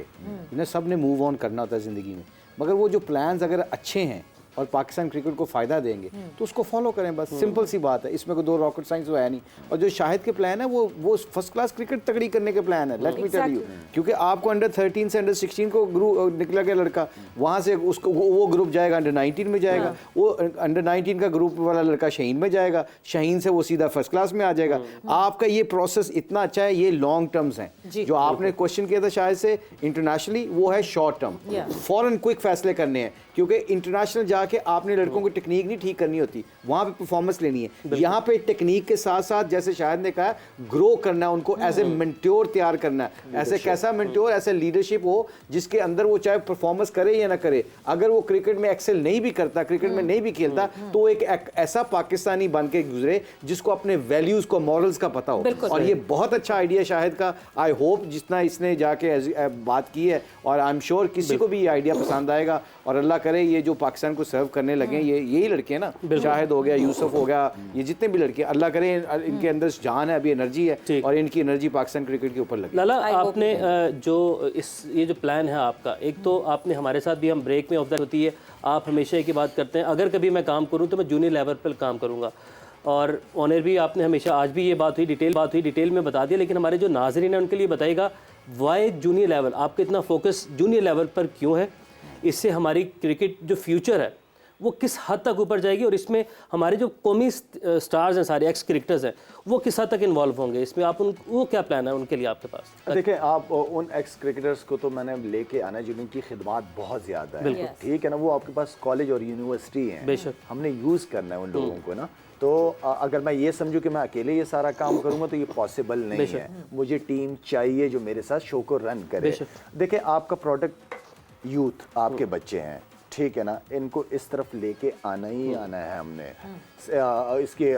S3: इन्हें सब ने मूव ऑन करना होता है ज़िंदगी में, मगर वो जो प्लान्स अगर अच्छे हैं और पाकिस्तान क्रिकेट को फ़ायदा देंगे तो उसको फॉलो करें, बस सिंपल सी बात है, इसमें कोई 2 रॉकेट साइंस तो है नहीं। और जो शाहिद के प्लान है वो फर्स्ट क्लास क्रिकेट तगड़ी करने के प्लान है, लेट मी टेल यू, क्योंकि आपको अंडर 13 से अंडर 16 को ग्रुप निकला गया लड़का, वहाँ से उसको वो ग्रुप जाएगा अंडर 19 में जाएगा, वो अंडर 19 का ग्रुप वाला लड़का शाहीन में जाएगा, शाहीन से वो सीधा फर्स्ट क्लास में आ जाएगा। आपका ये प्रोसेस इतना अच्छा है, ये लॉन्ग टर्म्स हैं। जो आपने क्वेश्चन किया था शायद से इंटरनेशनली, वो है शॉर्ट टर्म, फॉरन क्विक फैसले करने हैं, क्योंकि इंटरनेशनल जाके आपने लड़कों को टेक्निक नहीं ठीक करनी होती, वहाँ पे परफॉर्मेंस लेनी है। यहाँ पे टेक्निक के साथ साथ जैसे शायद ने कहा ग्रो करना है उनको, एज ए मेंटोर तैयार करना है। ऐसे कैसा मेंटोर, ऐसे लीडरशिप हो जिसके अंदर वो चाहे परफॉर्मेंस करे या ना करे, अगर वो क्रिकेट में एक्सेल नहीं भी करता, क्रिकेट में नहीं भी खेलता, तो एक ऐसा पाकिस्तानी बन के गुजरे जिसको अपने वैल्यूज को, मॉरल्स का पता हो। और ये बहुत अच्छा आइडिया शाहिद का, आई होप जितना इसने जाके बात की है, और आई एम श्योर किसी को भी ये आइडिया पसंद आएगा, और अल्लाह करे ये जो पाकिस्तान को सर्व करने लगे यही लड़के हैं ना, शाहिद हो गया, यूसुफ हो गया, ये जितने भी लड़के, अल्लाह करे इनके अंदर जान है, अभी एनर्जी है, और इनकी एनर्जी पाकिस्तान क्रिकेट के ऊपर लगे।
S2: लाला, आपने जो ये जो प्लान है आपका, एक तो आपने हमारे साथ भी, हम ब्रेक में ऑब्जर्व होती है, आप हमेशा एक ही बात करते हैं, अगर कभी मैं काम करूँ तो मैं जूनियर लेवल पर काम करूँगा, और ऑनर भी आपने हमेशा, आज भी ये बात हुई, डिटेल में बता दिया, लेकिन हमारे जो नाजरीन हैं उनके लिए बताइएगा वाई जूनियर लेवल, आपका इतना फोकस जूनियर लेवल पर क्यों है? इससे हमारी क्रिकेट जो फ्यूचर है वो किस हद तक ऊपर जाएगी और इसमें हमारे जो कौमी स्टार्स हैं, सारे एक्स क्रिकेटर्स हैं, वो किस हद तक इन्वॉल्व होंगे इसमें? आप वो क्या प्लान है उनके लिए आपके पास?
S4: देखिए, आप उन एक्स क्रिकेटर्स को तो मैंने लेके आना है जिनकी खिदमत बहुत ज़्यादा है, ठीक है ना। वो आपके पास कॉलेज और यूनिवर्सिटी है,
S2: बेशक
S4: हमने यूज़ करना है उन लोगों को ना। तो अगर मैं ये समझूं कि मैं अकेले ये सारा काम करूंगा तो ये पॉसिबल नहीं है। मुझे टीम चाहिए जो मेरे साथ शो को रन करे। देखिए, आपका प्रोडक्ट यूथ, आपके बच्चे हैं, ठीक है ना, इनको इस तरफ लेके आना ही आना है हमने। इसके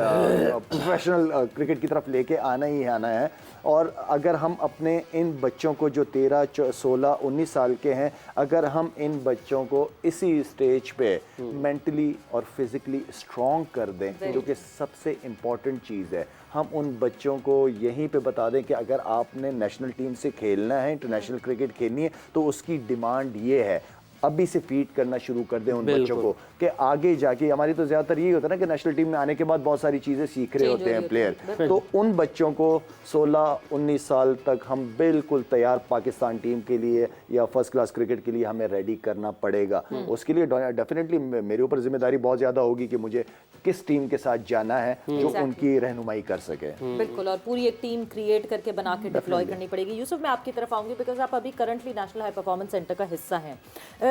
S4: प्रोफेशनल क्रिकेट की तरफ लेके आना ही आना है। और अगर हम अपने इन बच्चों को जो 13, 16, 19 साल के हैं, अगर हम इन बच्चों को इसी स्टेज पे मेंटली और फिजिकली स्ट्रॉन्ग कर दें, जो कि सबसे इम्पॉर्टेंट चीज़ है, हम उन बच्चों को यहीं पे बता दें कि अगर आपने नेशनल टीम से खेलना है, इंटरनेशनल क्रिकेट खेलनी है, तो उसकी डिमांड ये है, अभी से फीड करना शुरू कर दें उन बच्चों को कि आगे जाके, हमारी तो ज़्यादातर यही होता है ना कि नेशनल टीम में आने के बाद बहुत सारी चीज़ें सीख रहे होते हैं प्लेयर। तो उन बच्चों को 16-19 साल तक हम बिल्कुल तैयार पाकिस्तान टीम के लिए या फर्स्ट क्लास क्रिकेट के लिए हमें रेडी करना पड़ेगा। उसके लिए डेफिनेटली मेरे ऊपर जिम्मेदारी बहुत ज़्यादा होगी कि मुझे किस टीम के साथ जाना है जो उनकी रहनुमाई कर सके।
S1: बिल्कुल, और पूरी एक टीम क्रिएट करके बना के डिप्लॉय करनी पड़ेगी। यूसुफ, मैं आपकी तरफ आऊँगी बिकॉज आप अभी currently national high performance centre का हिस्सा हैं।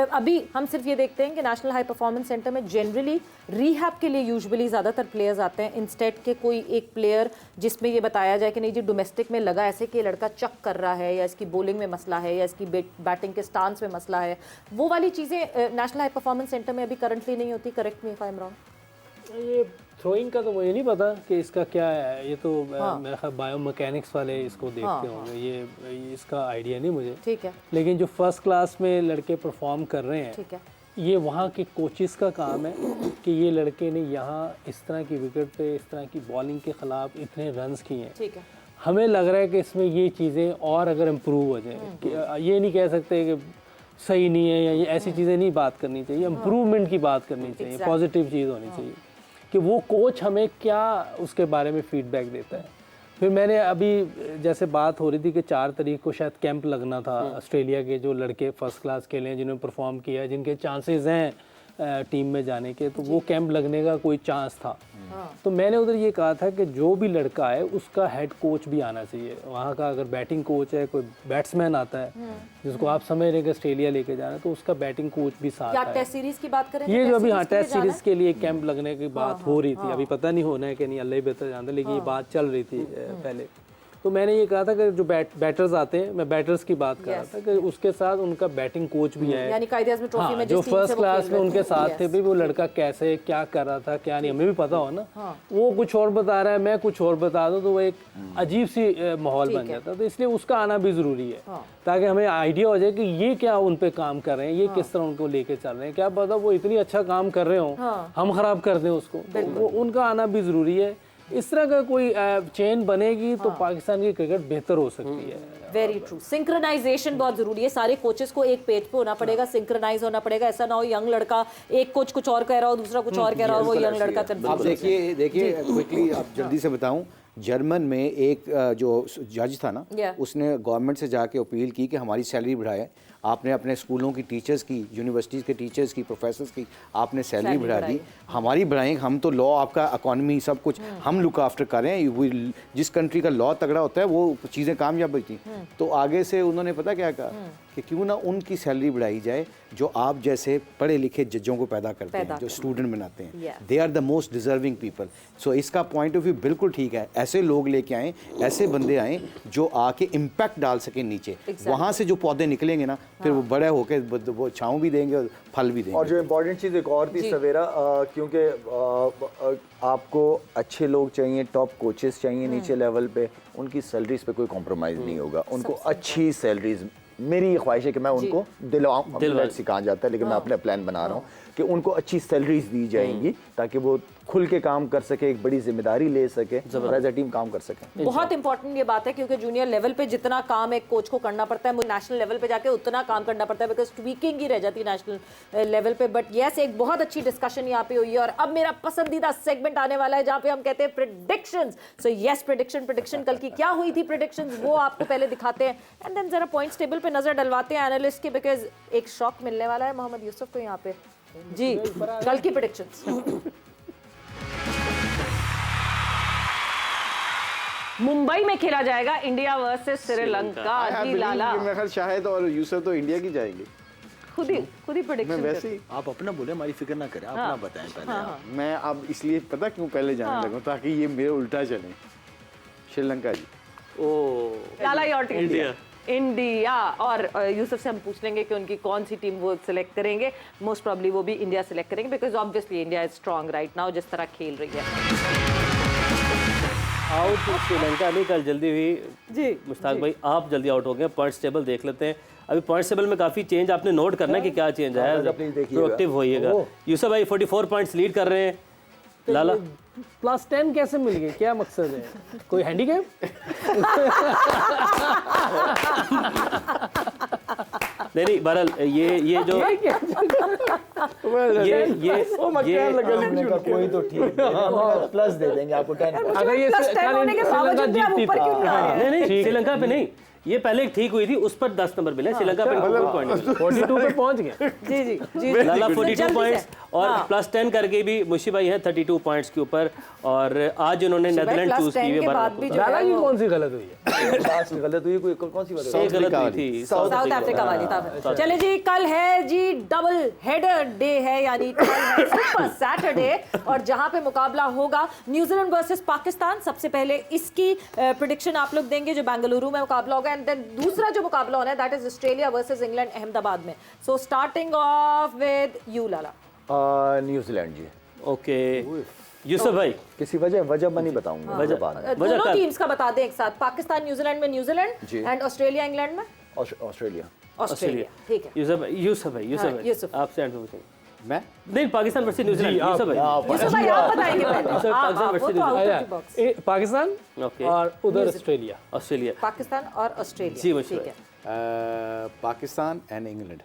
S1: अभी हम सिर्फ ये देखते हैं कि नेशनल हाई परफॉर्मेंस सेंटर में जनरली रीहैब के लिए यूजुअली ज़्यादातर प्लेयर्स आते हैं, इंस्टेड के कोई एक प्लेयर जिसमें ये बताया जाए कि नहीं जी डोमेस्टिक में लगा ऐसे कि लड़का चक कर रहा है या इसकी बॉलिंग में मसला है या इसकी बैटिंग के स्टांस में मसला है, वो वाली चीज़ें नेशनल हाई परफॉर्मेंस सेंटर में अभी करंटली नहीं होती। Correct me if I am wrong.
S5: ये थ्रोइंग का तो मुझे नहीं पता कि इसका क्या है, ये तो मेरा ख्याल बायो मैकेनिक्स वाले इसको देखते होंगे, ये इसका आइडिया नहीं मुझे।
S1: ठीक है,
S5: लेकिन जो फर्स्ट क्लास में लड़के परफॉर्म कर रहे हैं,
S1: ठीक है,
S5: ये वहाँ के कोचेस का काम है कि ये लड़के ने यहाँ इस तरह की विकेट पे इस तरह की बॉलिंग के ख़िलाफ़ इतने रन्स किए हैं।
S1: ठीक है,
S5: हमें लग रहा है कि इसमें ये चीज़ें और अगर इम्प्रूव हो जाएँ, ये नहीं कह सकते कि सही नहीं है या ये ऐसी चीज़ें नहीं बात करनी चाहिए, इम्प्रूवमेंट की बात करनी चाहिए, पॉजिटिव चीज़ होनी चाहिए कि वो कोच हमें क्या उसके बारे में फीडबैक देता है। फिर मैंने अभी जैसे बात हो रही थी कि 4 तारीख को शायद कैंप लगना था ऑस्ट्रेलिया के जो लड़के फर्स्ट क्लास खेले हैं, जिन्होंने परफॉर्म किया है, जिनके चांसेस हैं टीम में जाने के, तो वो कैंप लगने का कोई चांस था। तो मैंने उधर ये कहा था कि जो भी लड़का है उसका हेड कोच भी आना चाहिए वहाँ का। अगर बैटिंग कोच है, कोई बैट्समैन आता है जिसको आप समझ रहे हैं कि ऑस्ट्रेलिया लेके जाना है, तो उसका बैटिंग कोच भी साथ है।
S1: टेस्ट सीरीज की बात करें,
S5: ये जो अभी टेस्ट सीरीज के लिए कैंप लगने की बात हो रही थी, अभी पता नहीं होना है कि नहीं, अल्लाह ही बेहतर जानता है, लेकिन ये बात चल रही थी पहले। तो मैंने ये कहा था कि जो बैटर्स आते हैं, मैं बैटर्स की बात कर रहा था कि उसके साथ उनका बैटिंग कोच भी है,
S1: यानी कायदे-ए-आज़म ट्रॉफी में
S5: जो फर्स्ट क्लास में उनके साथ थे भी, वो लड़का कैसे क्या कर रहा था क्या नहीं, हमें भी पता हो ना। वो कुछ और बता रहा है, मैं कुछ और बता दूं, तो वो एक अजीब सी माहौल बन जाता है। तो इसलिए उसका आना भी ज़रूरी है ताकि हमें आइडिया हो जाए कि ये क्या उन पे काम कर रहे हैं, ये किस तरह उनको लेके चल रहे हैं। क्या पता वो इतनी अच्छा काम कर रहे हो, हम खराब कर दें उसको, तो वो उनका आना भी ज़रूरी है। इस तरह का कोई चेन बनेगी तो पाकिस्तान की क्रिकेट बेहतर हो सकती है।
S1: वेरी ट्रू, सिंक्रोनाइजेशन बहुत जरूरी है। सारे कोचेस को एक पेज पे होना पड़ेगा, सिंक्रोनाइज होना पड़ेगा। ऐसा ना हो यंग लड़का एक कोच कुछ और कह रहा हो, दूसरा कुछ और कह रहा हो, वो यंग लड़का
S3: आप देखिए क्विकली आप जल्दी से बताऊं, जर्मन में एक जो जज था ना, उसने गवर्नमेंट से जाके अपील की कि हमारी सैलरी बढ़ाए। आपने अपने स्कूलों की टीचर्स की, यूनिवर्सिटीज़ के टीचर्स की, प्रोफेसर्स की आपने सैलरी बढ़ा दी, हमारी बढ़ाएं। हम तो लॉ, आपका इकॉनमी, सब कुछ हम लुक आफ्टर कर रहे हैं। जिस कंट्री का लॉ तगड़ा होता है वो चीज़ें कामयाब होती हैं। तो आगे से उन्होंने पता क्या कहा कि क्यों ना उनकी सैलरी बढ़ाई जाए जो आप जैसे पढ़े लिखे जजों को पैदा करते हैं, जो स्टूडेंट बनाते हैं। They are the most deserving people. So इसका पॉइंट ऑफ व्यू बिल्कुल ठीक है। ऐसे लोग लेके आएँ, ऐसे बंदे आएँ जो आके इम्पैक्ट डाल सकें नीचे। वहाँ से जो पौधे निकलेंगे ना, फिर वो बड़े होकर वो छाँव भी देंगे और फल भी देंगे।
S4: और जो इम्पोर्टेंट चीज़ एक और थी सवेरा, क्योंकि आपको अच्छे लोग चाहिए, टॉप कोचेस चाहिए नीचे लेवल पे, उनकी सैलरीज पे कोई कॉम्प्रोमाइज़ नहीं होगा। उनको अच्छी सैलरीज, मेरी ये ख्वाहिश है कि मैं उनको दिलवाऊँ, सिखा जाता है, लेकिन मैं अपना प्लान बना रहा हूँ कि उनको अच्छी सैलरीज दी जाएंगी ताकि वो खुल के काम कर सके, एक बड़ी जिम्मेदारी ले सके और एज अ टीम काम कर सके।
S1: बहुत इंपॉर्टेंट ये बात है क्योंकि जूनियर लेवल पे जितना काम एक कोच को करना पड़ता है, नेशनल लेवल पे जाके उतना काम करना पड़ता है, बिकॉज ट्वीकिंग ही रह जाती है नेशनल लेवल पे। बट यस, एक बहुत अच्छी डिस्कशन यहाँ पे हुई है और अब मेरा पसंदीदा सेगमेंट आने वाला है जहाँ पे हम कहते हैं प्रेडिक्शंस। सो यस, प्रेडिक्शन कल की क्या हुई थी प्रेडिक्शंस वो आपको पहले दिखाते हैं एंड देन जरा पॉइंट्स टेबल पे नजर डलवाते हैं एनालिस्ट के, बिकॉज एक शॉक मिलने वाला है मोहम्मद यूसुफ को यहाँ पे। जी कल की प्रेडिक्शंस। मुंबई में खेला जाएगा इंडिया वर्सेस श्रीलंका। जी लाला
S3: मेरे ख्याल शाहिद और यूसुफ तो इंडिया की जाएंगे।
S1: खुद ही
S3: मैं
S1: प्रेडिक्शन
S3: वैसे ही
S4: आप अपना बोले, हमारी फिक्र ना करें, अपना बताएं पहले।
S3: मैं अब इसलिए पता क्यों पहले जाने लगा ताकि ये मेरे उल्टा चले। श्रीलंका जी।
S2: ओ
S1: लाला योर टीम
S2: इंडिया।
S1: इंडिया। और यूसुफ से हम पूछ लेंगे कि उनकी कौन सी टीम वो सिलेक्ट करेंगे। मोस्ट प्रॉब्ली वो भी इंडिया सिलेक्ट करेंगे because obviously India is strong right now जिस तरह खेल रही है।
S2: आउट श्रीलंका नहीं कल जल्दी हुई।
S1: जी
S2: मुश्ताक भाई आप जल्दी आउट हो गए। पॉइंट्स टेबल देख लेते हैं। अभी पॉइंट्स टेबल में काफी चेंज आपने नोट करना है कि क्या चेंज आया है।
S4: प्लीज देखिएगा।
S2: प्रोएक्टिव होइएगा। यूसुफ भाई 44 पॉइंट्स लीड कर रहे हैं। लाला
S5: +10 कैसे मिल गए, क्या मकसद है, कोई हैंडीकैप?
S2: नहीं बहरहाल ये जो
S4: कोई तो ठीक प्लस दे देंगे आपको 10।
S5: अगर ये
S1: +10 होने के बावजूद भी आप ऊपर क्यों नहीं आ रहे हैं?
S2: नहीं श्रीलंका पे नहीं, ये पहले ठीक हुई थी, उस पर 10 नंबर मिले। श्रीलंका पे
S5: 42 पे पहुंच गए।
S1: जी जी
S2: लाला 42
S1: जल्दी
S2: पॉइंट्स
S1: से।
S2: और
S1: हाँ।
S2: +10 करके भी मुशी भाई हैं 32 पॉइंट्स के ऊपर। और आज उन्होंने नेदरलैंड
S1: +10
S2: चूज की
S1: के
S2: हुई
S1: बाद भी जो
S5: लाला
S1: है
S5: की
S1: वो
S5: कौन सी गलत हुई है?
S4: लास्ट में गलत हुई, कोई कौन सी बात है?
S2: एक गलत हुई थी
S1: साउथ अफ्रीका वाली था। चले जी कल है जी डबल हेडर डे है यानी कल है सुपर सैटरडे और जहां पे मुकाबला होगा न्यूजीलैंड वर्सेस पाकिस्तान। सबसे पहले इसकी प्रेडिक्शन आप लोग देंगे जो बेंगलुरु में मुकाबला होगा एंड देन दूसरा जो मुकाबला होना है that is Australia versus England Ahmedabad में। So starting off with you Lala.
S4: New Zealand ji.
S2: Okay Yusuf भाई
S4: किसी वजह मैं नहीं बताऊंगा, वजह बाद में।
S1: दोनों टीम्स का बता दें एक साथ। पाकिस्तान न्यूजीलैंड में न्यूजीलैंड
S4: जी।
S1: एंड ऑस्ट्रेलिया इंग्लैंड में
S4: ऑस्ट्रेलिया।
S1: ऑस्ट्रेलिया। ठीक है
S2: यूसुफ भाई
S1: यूसुफ।
S2: आपसे आंसर पूछेंगे।
S3: मैं
S2: नहीं पाकिस्तान वर्सेस न्यूजीलैंड। यूसुफ भाई
S1: यूसुफ भाई आप बताएंगे पहले।
S2: पाकिस्तान
S1: वो
S2: versus
S1: तो आउट ऑफ द
S5: आया,
S1: बॉक्स।
S5: पाकिस्तान
S2: ओके
S5: और उधर ऑस्ट्रेलिया।
S2: ऑस्ट्रेलिया।
S1: पाकिस्तान और ऑस्ट्रेलिया।
S2: जी, मुझे
S1: ठीक है।
S3: Pakistan and England.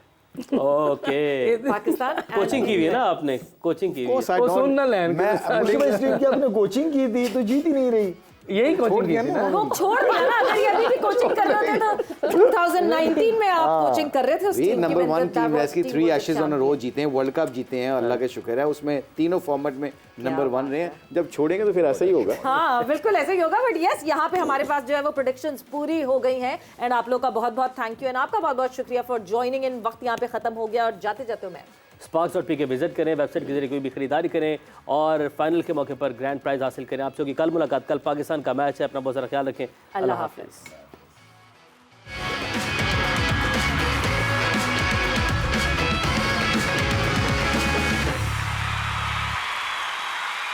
S2: Okay
S1: Pakistan and
S2: coaching की हुई है ना आपने, कोचिंग की हुई है।
S5: वो सुन ना लैंड
S4: मैं इसलिए आपने कोचिंग की थी तो जीत ही नहीं रही।
S5: यही कोचिंग की थी ना।
S1: वो छोड़ दिया ना। अगर ये अभी भी कोचिंग कर रहे थे तो 2019 में आप कोचिंग कर रहे थे उस
S3: ये
S1: टीम की।
S3: नंबर 1 टीम है इसकी 3
S1: was
S3: एशेज ऑन
S1: champion।
S3: रोज जीते हैं, वर्ल्ड कप जीते हैं, अल्लाह का शुक्र है। उसमें तीनों फॉर्मेट में नंबर 1 रहे हैं। जब छोड़ेंगे तो फिर ऐसा ही होगा।
S1: हाँ बिल्कुल ऐसे ही होगा। बट यस यहाँ पे हमारे पास जो है वो प्रेडिक्शंस पूरी हो गई हैं एंड आप लोग का बहुत बहुत थैंक यू एंड आपका बहुत बहुत शुक्रिया फॉर ज्वाइनिंग इन। वक्त यहाँ पे खत्म हो गया और जाते जाते मैं
S2: Sparks.p के विजिट करें, वेबसाइट के जरिए कोई भी खरीदारी करें और फाइनल के मौके पर ग्रैंड प्राइज हासिल करें। आप सबकी कल मुलाकात, कल पाकिस्तान का मैच है। अपना बहुत सारा ख्याल रखें।
S1: अल्लाह हाफिज़।